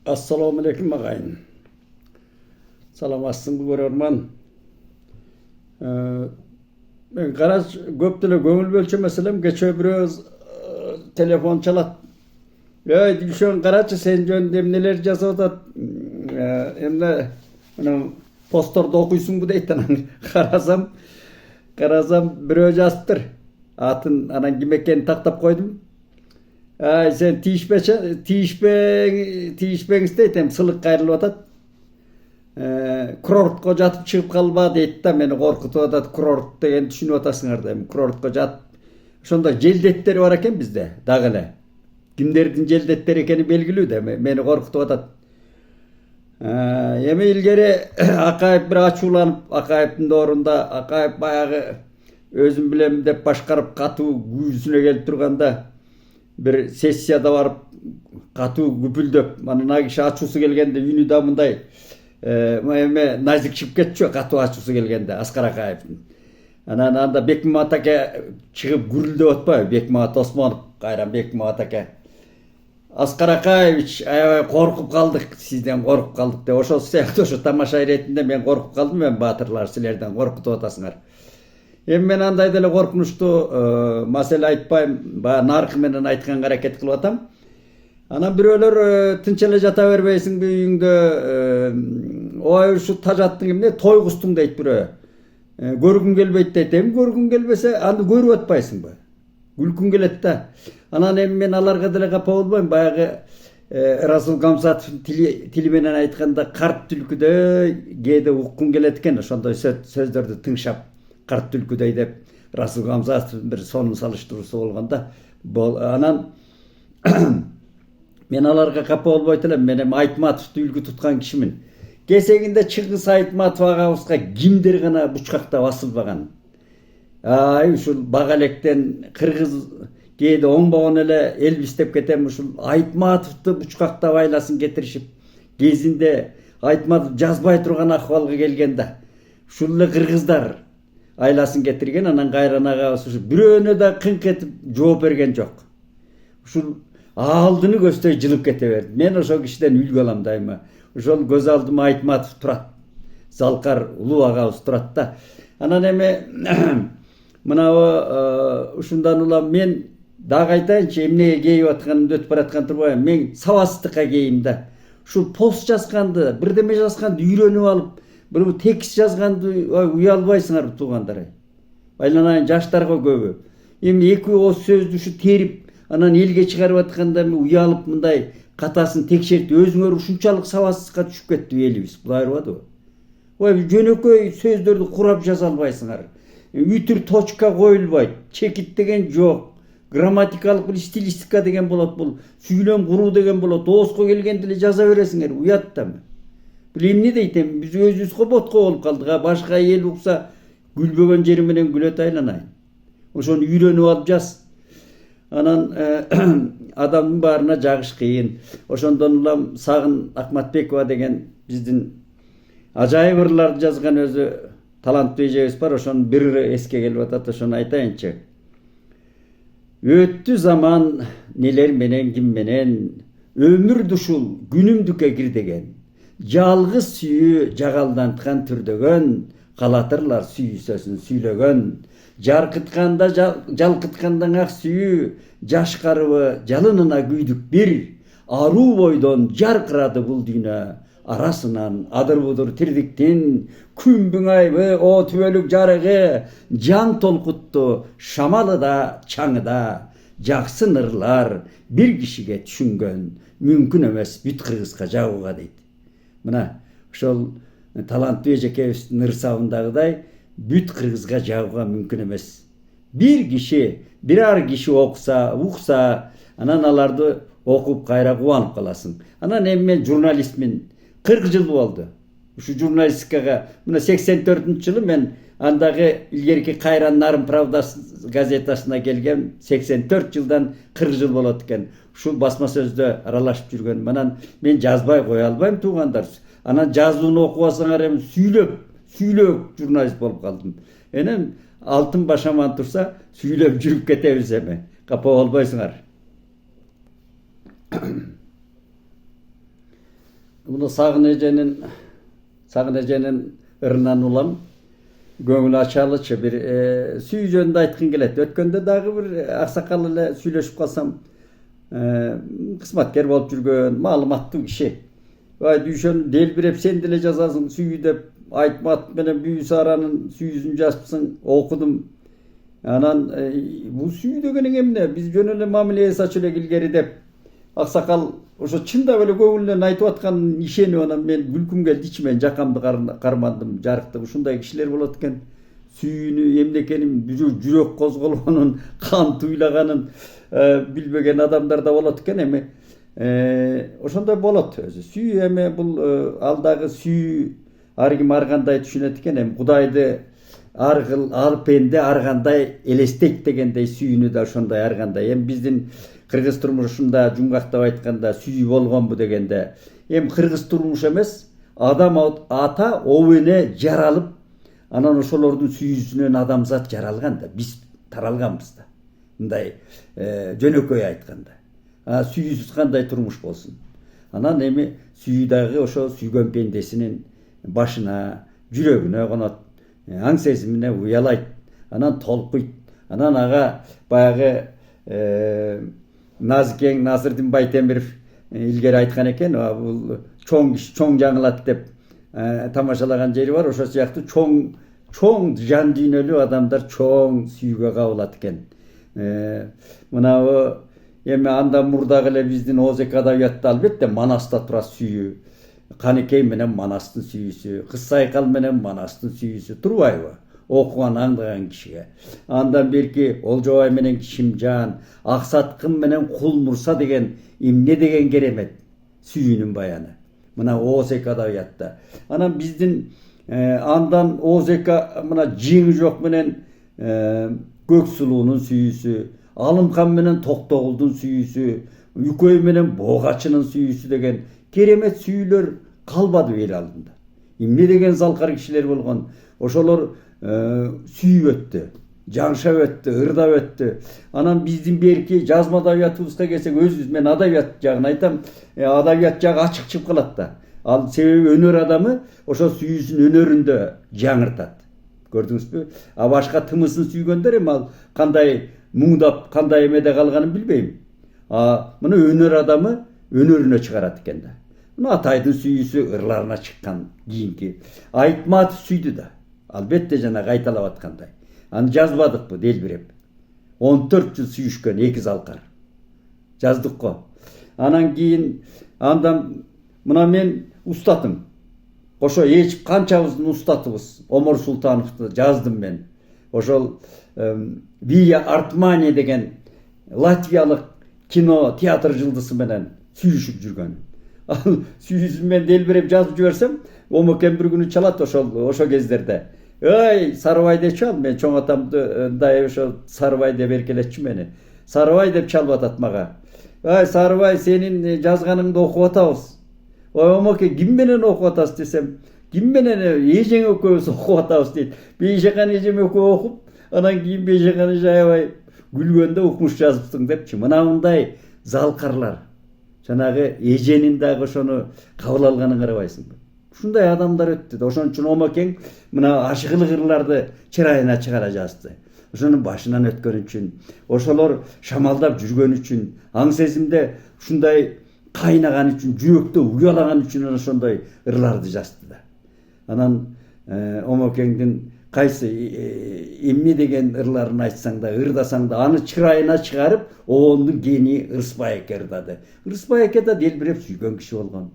Assalamualaikum ағайын. Саламатсың көрерман. Мен қараш көптілі көңіл бөлші мәселем кече біреуз телефон çalat. Düşen қарачы сен жөнінде нелер жазып атат. Эмне мына посторды окуйсуң бу дейт анан карасам бирөө жазыптыр. Атын анан ким экенин тактап койдум. Sen тиишпеңиз дейт, сылык кайрылып атат. Курортко жатып чыгып калба дейт да, мени коркутуп атат. Курорт деген түшүнүп атасыңар да, курортко жатып. Ошондо желдеттери бар экен бизде, дагы эле. Кимдердин желдеттери экени белгилүү да, мени коркутуп атат. Эми илгери Акаев бир ачууланып, Акаевдин орунда Акаев баягы өзүм билем деп башкарып катуу күйүүсүнө келип турганда bir sessiyada varıp katı güpüldöp, mana kişi açusu gelgende yünü da mınday nazik çıkıp geçiyor katı açusu gelgende Askar Akayev'in. Anda Bekmi Atake çıkıp gürüldü otpay, Bekmi At Osmanov kayran Bekmi Atake. Askar Akayevich korkup kaldık, sizden korkup kaldık de. Oşo seyakta oşo tamaşa iretinde ben korkup kaldım, ben batırlar silerden korkutup otasınlar. Men андай деле коркунучтуу маселе айтпайм, баягы наркы менен айтканга аракет кылып атам. Анан бирөөлөр тынч эле жата бербейсиңби үйүңдө, ой ушу тажаттың эмне тойгустуң дейт бирөө. Көргүң келбейт дейт. Эми көргүң келбесе, аны көрүп атпайсыңбы? Күлкүң келет да. Анан эми мен аларга деле капа болбойм. Баягы Расул Гамзатовдун тили менен айтканда карт түлкүдөй кээде уккуң келет экен, ошондой сөздөрдү тыңшап. Карт түлкүдөй деп Расул Гамзатовдун бир сонун салыштыруусу болгондо анан мен аларга капа болбойт элем. Мен эми Айтматовду үлгү туткан кишимин. Кесегинде Чыңгыз Айтматов агабызга кимдер гана бучкактап асылбаган. Ушул бага электен кыргыз кээде оңбогон эле элбистеп кетем, ушул Айтматовду бучкактап айласын кетиришип, кезинде Айтматов жазбай турган акыбалга келгенде ушул эле кыргыздар айласын кетирген, анан кайран агабыз ушу бирөөнө да кыңк этип жооп берген жок. Ушул алдыны көздөй жылып кете берди. Мен ошол кишиден үлгү алам дайыма. Ошол көз алдыма Айтматов турат. Залкар улуу агабыз турат да. Анан эми мынабы ушундан улам мен дагы айтайынчы, эмнеге кейип атканымды өтүп бараткан турбайм. Мен сабатсыздыкка кейим да. Ушул пост жазганды, бирдеме жазганды үйрөнүп алып, bir tekst жазганды уялбайсыңар туугандар. Байланайын жаштарга көбү. Эми эки ооз сөздү ушу терип, анан элге чыгарып атканда уялып мындай катасын текшертип, өзүңөр ушунчалык сабатсызга түшүп кетти элибиз. Булай барбадыбы? Жөнөкөй сөздөрдү курап жаза албайсыңар. Үтүр точка коюлбайт, чекит деген жок. Грамматикалык стилистика деген болот, бул сүйлөм куруу деген болот. Ооска келгенде эле жаза бересиңер, уят да. Эмне дейтем, биз өзүбүзгө ботко болуп калдык. Башка эл укса гүлбөгөн жери менен гүлөт айланайын. Ошону үйрөнүп алып жаз. Анан адамдын баарына жагыш кыйын. Ошондон улам Сагын Акматбекова деген биздин ажайып ырларды жазган өзү таланттуу эжебиз бар. Ошонун бир ыры эске келип атат, ошону айтайынчы. Өттү заман нелер менен ким менен, өмүр душул күнүмдүккө кирдеген. Жалгыз сүйүү жагалданткан түрдөгөн, калатырлар сүйүүсөсүн сүйлөгөн. Жаркытканда жалкыткандан ак сүйүү, жашкарыбы жалынына күйдүк бир. Аруу бойдон жаркырады бул дүйнө, арасынан адыр-будур тирдиктин. Күн бүңайбы, о түбөлүк жарыгы, жан толкутту шамалы да, чаңы да. Жаксын ырлар бир кишиге түшүнгөн, мүмкүн эмес бүт кыргызга жагууга дейт. Мына ошол таланттуу эжекебиздин ырсабындагыдай бүт кыргызга жагууга мүмкүн эмес. Бирар киши укса, анан аларды окуп кайра кубанып каласың. Анан эми мен журналистмин. 40 жыл болду. Ушу журналистикага мына 84-жылы мен андагы илгерки Кайран Нарын Правдасы газетасына келген 84 жылдан 40 жыл болот экен. Ушул басма сөздө аралашып жүргөн. Анан мен жазбай кое албайм туугандар. Анан жазууну окуп алсаңар эми сүйлөп журналист болуп калдым. Энем алтын башаман турса сүйлөп жүрүп кетебиз эми. Капа болбойсуңар. Bunu Sagın Eje'nin ırынан ulam. Göңүл ачалычы bir сүй жөнүндө айткым келет. Өткөндө дагы bir аксакал эле сүйлөшүп калсам, кызматкер болуп жүргөн, маалыматтуу киши. Ай дүйшөн делбиреп сен деле жазасың сүй деп айтмат менен Бүйү Сааранын сүйүсүн жазыпсың, окудум. Анан бул сүй дегениң эмне? Биз жөн эле мамиле жасачу элек илгери деп аксакал ошо чындап эле көңүлүнөн айтып атканын ишенип анан мен күлкүм келди, ичимен жакамды кармандым, жарыктым. Ушундай кишилер болот экен. Сүйүүнү эмне экенин, жүрөк козголгонун, кан туйлаганын билбеген адамдар да болот экен. Эми ошондой болот өзү. Сүйүү эми бул ал дагы сүйүү ар ким ар кандай түшүнөт экен. Эми Кудайды ар кыл, ар пенде ар кандай элестейт дегендей сүйүүнү да ошондой ар кандай. Эми биздин кыргыз турмушунда жумгактап айтканда сүйүү болгонбу дегенде, эми кыргыз турмуш эмес, адам ата обене жаралып, анан ошолордун сүйүүсүнөн адамзат жаралган да, биз таралганбыз да. Мындай жөнөкөй айтканда. Сүйүүсүз кандай турмуш болсун? Анан эми сүйүү дагы ошо сүйгөн пендесинин башына, жүрөгүнө конот, аң сезимине уялайт, анан толкуйт. Анан ага баягы Назикең Насырдин Байтемиров илгери айткан экен, бул чоң жаңылат деп тамашалаган жери бар. Ошо сыяктуу чоң жан дүйнөлүү адамдар чоң сүйүүгө кабылат экен. Мынабу эми андан мурдагы эле биздин Озек адабиятта албетте Манаста тура сүйүү. Канекей менен Манастын сүйүүсү, Кыз Сайкал менен Манастын сүйүүсү турбайбы? Окуган аңдаган кишиге. Андан берки Олжобай менен Кишимжан, Аксаткын менен Кул Мурса деген эмне деген керемет сүйүүнүн баяны. Мына Озек адабиятта. Анан биздин андан Озека мына Жеңи жок менен Көксулуунун сүйүүсү, Алымкан менен Токтогулдун сүйүүсү, Үкөй менен Богачынын сүйүүсү деген керемет сүйүүлөр калбады эл алдында. Эмне деген залкар кишилер болгон. Ошолор сүйүп өттү, жаңшап өттү, ырдап өттү. Анан биздин берки жазма адабиятыбызга келсек, өзүбүз мен адабият жагын айтам, адабият жагы ачык чыгып калат да. Ал себеби өнөр адамы ошо сүйүүсүн өнөрүндө жаңыртат. Көрдүңүзбү? Башка тымысын сүйгөндөр эми ал кандай муңдап, кандай эмеде калганын билбейм. Мына өнөр адамы өнөрүнө чыгарат экен да. Мына Атайдын сүйүүсү ырларына чыккан кийинки. Айтматов сүйдү да. Албетте жанагы айталап аткандай. Аны жазбадыкпы делбиреп. 14 жыл сүйүшкөн эки залкар. Жаздык го. Анан кийин андан мына мен устатым. Ошо эч канчабыздын устатыбыз Омор Султановду жаздым мен. Ошол Вия Артмани деген латвиялык кино театр жылдызы менен сүйүшүп жүргөн. Ал сүйүүсүн мен делбиреп жазып жиберсем, Омокен бир күнү чалат ошо кездерде. Ой, Сарыбай деп чал, мен чоң атамды дайы ошо Сарыбай деп эркелетчү мени. Сарыбай деп чалып атат мага. Ой, Сарыбай, сенин жазганыңды окуп атабыз. Ой, Омоке, ким менен окуп атасыз десем, ким менен эжең экөөбүз окуп атабыз дейт. Бейшакан эжем экөө окуп, анан кийин Бейшакан эже аябай күлгөндө укмуш жазыпсың депчи. Мына мындай залкарлар. Жанагы эженин дагы ошону кабыл алганын карабайсыңбы? Ушундай адамдар өттү. Ошон үчүн Омокең мына ашыгылык ырларды чырайына чыгара жазды. Ошонун башынан өткөн үчүн, ошолор шамалдап жүргөн үчүн, аң сезимде ушундай кайнаган үчүн, жүрөктө уялаган үчүн ошондой ырларды жазды да. Анан Омокеңдин кайсы эмне деген ырларын айтсаң да, ырдасаң да, аны чырайына чыгарып, оондун гени Ырысбай эке ырдады. Ырысбай эке да делбиреп сүйгөн киши болгон.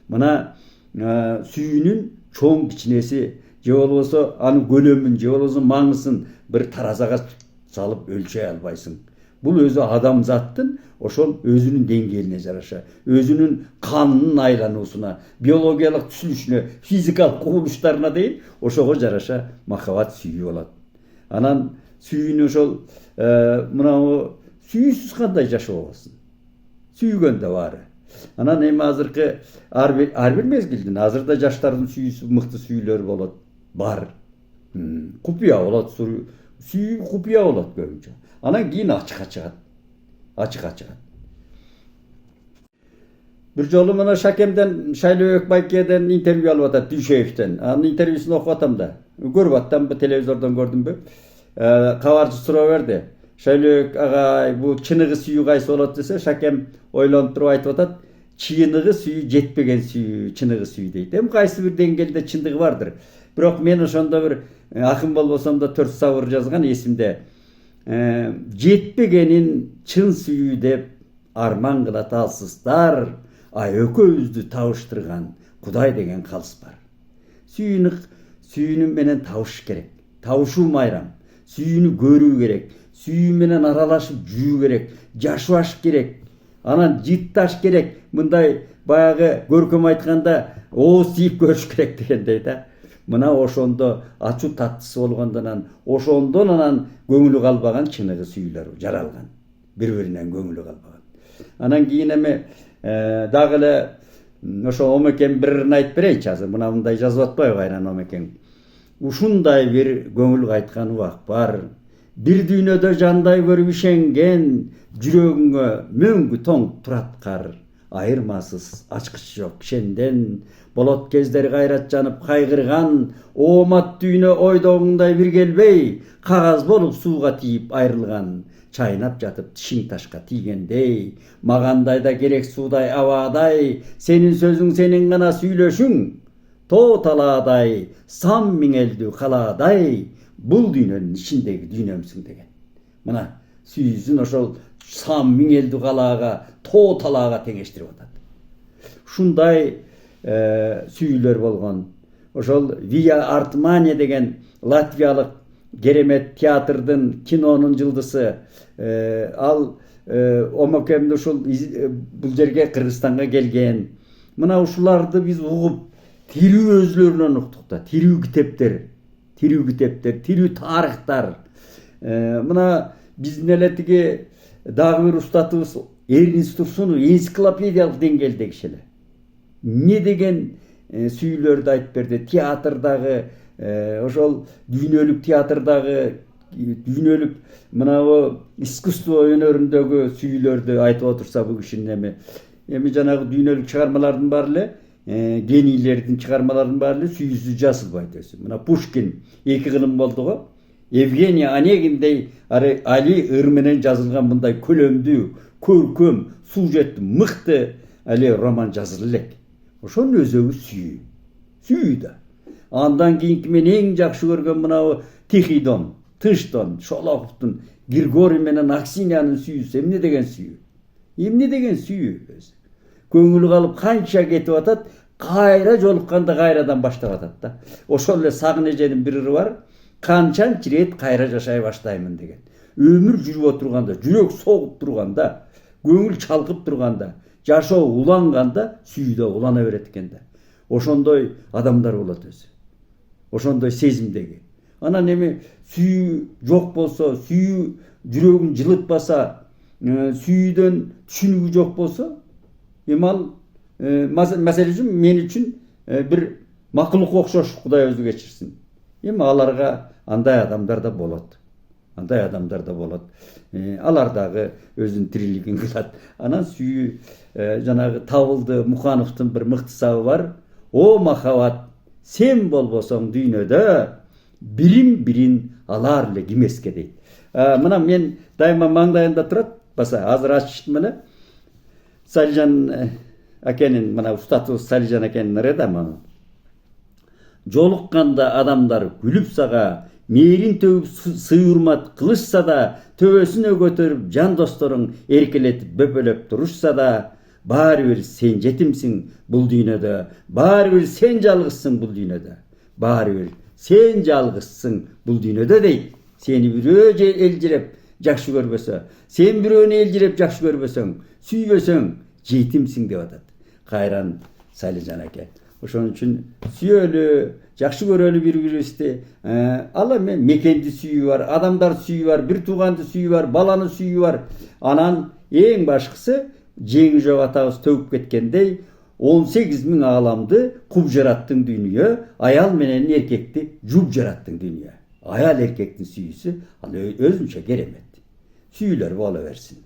Мына сүйүүнүн чоң кичинеси, же болбосо анын көлөмүн, же болбосо маңызын бир таразага салып өлчөй албайсың. Бул өзү адамзаттын ошол өзүнүн деңгээлине жараша, өзүнүн канынын айлануусуна, биологиялык түзүлүшүнө, физикалык кубулуштарына дейин ошого жараша махабат сүйүү болот. Анан сүйүүнү ошол мына сүйүүсүз кандай жашоо болсун? Сүйгөндө баары. Анан эми азыркы ар бир мезгилдин азырда жаштардын сүйүүсү мыкты сүйүүлөр болот, бар. Купуя болот, сүйүү купуя болот көбүнчө. Анан кийин ачыкка чыгат. Bir jolu mına Şakem'den, Şaylöbek Bayke'den interview alıp atat, Düşeyev'den. Anın interviewsunu okup atam da. Görüp atam, bu televizordan gördüm bu. Kavarcı sıra verdi. Şaylöbek ağay, bu çınığı suyu kaysı olat dese, Şakem oylanıp durup aytıp atat. Çınığı suyu jetpegen suyu, çınığı suyu deydi. Hem kaysı bir dengelde çınığı vardır. Biroq men oşonda bir akım bolbosam da 4 savır жазган esimde. Jetpegenin çın suyu dep arman kılat alsızlar. Ay öközdü tavıştırgan Kuday degen kalыс бар. Sүйünün menen tavış gerek. Tavışu mayram. Sүйünü görүү керек. Sүйü menen aralaşıp juu керек. Jaşvaş gerek. Anan jittaş gerek. Мындай баягы көркөм айтканда ооз тийип көрүш керек дегендей да. Мына ошондо ачуу таттысы болгондон ошондон анан көңүлү калбаган чыныгы сүйүлөр жаралган. Бири-биринен көңүлү калбаган. Анан кийин эми дагы эле ошо Омекен бирин айтып берейинчи азыр. Мына мындай жазып атпайбы кайран Омекен. Ушундай бир көңүл кайткан убак бар. Бир дүйнөдө жандай көрүп ишенген, жүрөгүңө мөңгү тоң турат кар. Айырмасыз ачкыч жок кишенден. Болот кездер кайрат жанып кайгырган, оомат дүйнө ойдогуңдай бир келбей, кагаз болуп сууга тийип айрылган. Чайнап жатып тишиң ташка тийгендей, магандай да керек суудай абадай, сенин сөзүң сенин гана сүйлөшүң, тоо талаадай, сам миңелдүү калаадай, бул дүйнөнүн ичиндеги дүйнөмсүң деген. Мына сүйүүсүн ошол сам миңелдүү калаага, тоо талаага теңештирип атат. Ушундай сүйүлөр болгон. Ошол Вия Артмане деген латвиялык керемет театрдын, кинонун жылдысы. Ал Омекемди ушул бул жерге Кыргызстанга келген. Мына ушуларды биз угуп, тирүү өзлөрүнөн уктук да. Тирүү китептер, тирүү тарыхтар. Мына биздин эле тиги дагы бир устатыбыз Эрнст Турсунов энциклопедиялык деңгээлдеги киши эле. Не деген сүйүлөрдү айтып берди. Театрдагы, ошол дүйнөлүк театрдагы, дүйнөлүк мынабу искусство өнөрүндөгү сүйүлөрдү айтып отурса бул кишинин эми жанагы дүйнөлүк чыгармалардын баары эле, генийлердин чыгармаларынын баары эле сүйүүсүз жазылбайт өзү. Мына Пушкин 2 кылым болду го. Евгений Онегиндей Али ыр менен жазылган мындай көлөмдүү, көркөм, сюжеттүү, мыкты роман жазыла элек. Ошонун өзөгү сүйүү. Сүйүү да. Андан кийинки мен эң жакшы көргөн мынабу Тихидон, Тынчтон, Шолоховдун, Григорий менен Аксиньянын сүйүүсү эмне деген сүйүү? Эмне деген сүйүү өзү? Көңүлү калып канча кетип атат, кайра жолукканда кайрадан баштап атат да. Ошол эле Сагын эженин бир ыры бар. Канчанчы рет кайра жашай баштаймын деген. Өмүр жүрүп отурганда, жүрөк согуп турганда, көңүл чалкып турганда, жашоо уланганда сүйүүдө улана берет экен да. Ошондой адамдар болот өзү. Ошондой сезимдеги. Анан эми сүйүү жок болсо, сүйүү жүрөгүн жылытпаса, сүйүүдөн түшүнүгү жок болсо, эми ал маселе үчүн мен үчүн бир макулукка окшош, Кудай өзү кечирсин. Эми аларга андай адамдар да болот. Алар дагы өзүнүн тирилигин кылат. Анан сүйүү жанагы Табылды Мухановдун бир мыктысабы бар. О махабат, сен болбосоң дүйнөдө, бирин алар эле кимеске дейт. Мына мен дайыма маңдайымда турат, баса азыр ачыштым эле. Салижан акенин, мына устатыбыз Салижан акенин ыры да мага. Жолукканда адамдар күлүп сага, мээрин төгүп сыйырмат кылышса да, төбөсүнө көтөрүп жан досторуң эркелетип бөпөлөп турушса да, баары бир сен жетимсиң бул дүйнөдө, баары бир сен жалгызсың бул дүйнөдө, баары бир сен жалгызсың бул дүйнөдө дейт. Сени бирөө элжиреп жакшы көрбөсө, сен бирөөнү элжиреп жакшы көрбөсөң, сүйбөсөң жетимсиң деп атат кайран Салижан аке. Ошон үчүн сүйөлү, жакшы көрөлү бири-бирибизди. Ал эми мекенди сүйүү бар, адамдар сүйүү бар, бир тууганды сүйүү бар, баланы сүйүү бар. Анан эң башкысы жеңи жок атабыз төгүп кеткендей 18.000 ааламды куп жараттың дүйнө, аял менен эркекти жуп жараттың дүйнө. Аял эркектин сүйүүсү ал өзүнчө керемет. Сүйүүлөр боло берсин.